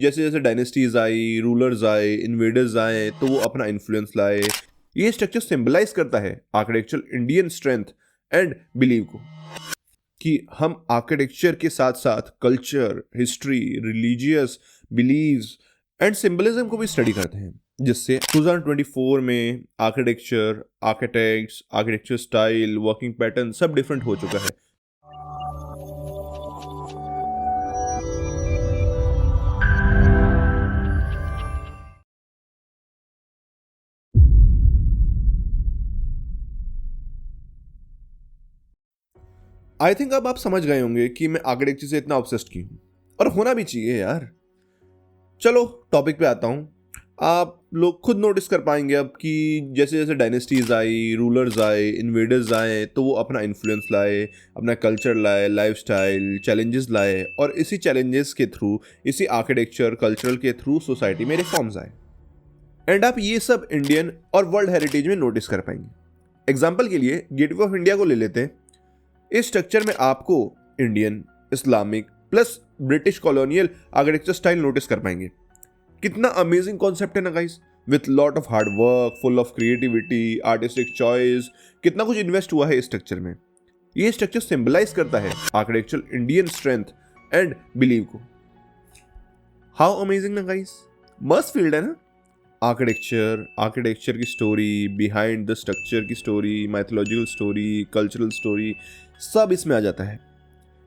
जैसे जैसे डायनेस्टीज आई, रूलर्स आए, इन्वेडर्स आए, तो वो अपना इन्फ्लुएंस लाए। ये स्ट्रक्चर सिंबलाइज करता है architectural Indian strength and believe को, कि हम आर्किटेक्चर के साथ साथ culture, history, religious beliefs and symbolism को भी स्टडी करते हैं, जिससे 2024 में architecture, architects, architecture style, working pattern सब डिफरेंट हो चुका है। आई थिंक अब आप समझ गए होंगे कि मैं आर्किटेक्चर से इतना ऑब्सेस्ड क्यों हूं, और होना भी चाहिए यार। चलो टॉपिक पे आता हूँ। आप लोग खुद नोटिस कर पाएंगे अब कि जैसे जैसे डायनेस्टीज आई, रूलर्स आए, इन्वेडर्स आए, तो वो अपना इन्फ्लुएंस लाए, अपना कल्चर लाए, लाइफस्टाइल, चैलेंजेस लाए, और इसी चैलेंजेस के थ्रू, इसी आर्किटेक्चर कल्चरल के थ्रू सोसाइटी में रिफॉर्म्स आए। एंड आप ये सब इंडियन और वर्ल्ड हेरिटेज में नोटिस कर पाएंगे। एग्जाम्पल के लिए गेटवे ऑफ इंडिया को ले लेते हैं। इस स्ट्रक्चर में आपको Indian, Islamic plus British colonial architecture style notice कर पाएंगे। कितना अमेजिंग कॉन्सेप्ट है ना guys, with lot of hard work, full of creativity, artistic choice, कितना कुछ इन्वेस्ट हुआ है इस स्ट्रक्चर में। ये स्ट्रक्चर सिंबलाइज करता है architectural Indian strength and believe को। हाउ अमेजिंग ना गाइस, मस्त फील्ड है ना। आर्किटेक्चर की स्टोरी, बिहाइंड द स्ट्रक्चर की story, mythological story, cultural story, सब इसमें आ जाता है।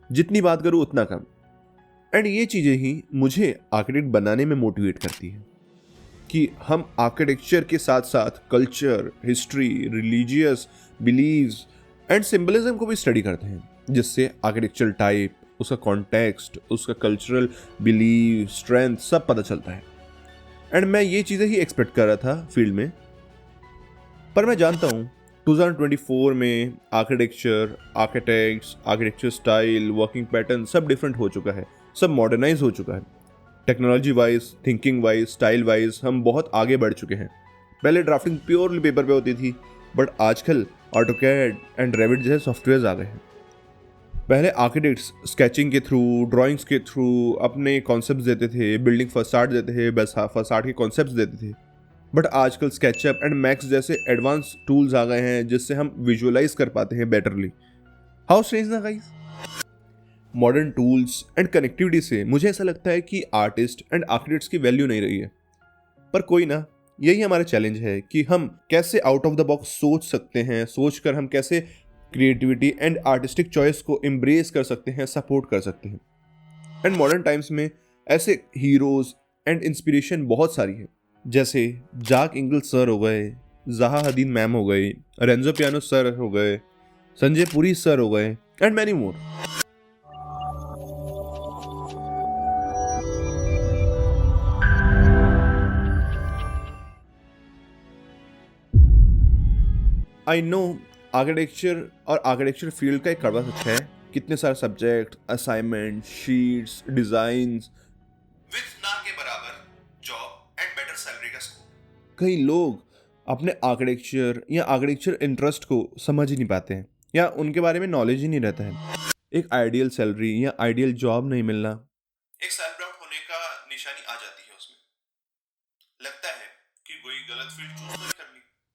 जितनी बात करूं उतना कम। एंड ये चीज़ें ही मुझे आर्किटेक्ट बनाने में मोटिवेट करती है, कि हम आर्किटेक्चर के साथ साथ culture, history, religious beliefs and symbolism को भी स्टडी करते हैं, जिससे आर्किटेक्चरल टाइप, उसका कॉन्टेक्स्ट, उसका कल्चरल बिलीव, स्ट्रेंथ सब पता चलता है। एंड मैं ये चीज़ें ही एक्सपेक्ट कर रहा था फील्ड में, पर मैं जानता हूँ 2024 में architecture, architects, architecture style, working pattern सब डिफरेंट हो चुका है, सब मॉडर्नाइज हो चुका है। Technology wise, thinking wise, style wise हम बहुत आगे बढ़ चुके हैं। पहले ड्राफ्टिंग प्योरली पेपर पे होती थी, बट आजकल ऑटोकैड एंड रेविट जैसे सॉफ्टवेयर आ गए हैं। पहले आर्किटेक्ट्स स्केचिंग के थ्रू, ड्राइंग्स के थ्रू अपने कॉन्सेप्ट देते थे, बिल्डिंग फसाड देते थे, बस फसाड के कॉन्सेप्ट देते थे। बट आजकल स्केचअप एंड मैक्स जैसे एडवांस टूल्स आ गए हैं, जिससे हम विजुअलाइज कर पाते हैं बेटरली। हाउ स्ट्रेंज ना guys. Modern tools and connectivity से मुझे ऐसा लगता है कि आर्टिस्ट एंड आर्किटेक्ट्स की वैल्यू नहीं रही है। पर कोई ना, यही हमारा चैलेंज है कि हम कैसे आउट ऑफ द बॉक्स सोच सकते हैं, सोचकर हम कैसे क्रिएटिविटी एंड आर्टिस्टिक चॉइस को एम्ब्रेस कर सकते हैं, सपोर्ट कर सकते हैं। एंड मॉडर्न टाइम्स में ऐसे हीरोज एंड इंस्पिरेशन बहुत सारी है, जैसे जाक इंगल सर हो गए, जहा हदीद मैम हो गए, रेंजो पियानो सर हो गए, संजय पुरी सर हो गए, and many more. I know architecture और आर्किटेक्चर फील्ड का एक कड़वा सच है। कितने सारे subject, assignment, sheets, designs, with ना के बराबर जॉब एंड बेटर सैलरी का स्कोप। कई लोग अपने आर्किटेक्चर या आर्किटेक्चर इंटरेस्ट को समझ ही नहीं पाते हैं, या उनके बारे में नॉलेज ही नहीं रहता है। एक आइडियल सैलरी या आइडियल जॉब नहीं मिलना, एक साल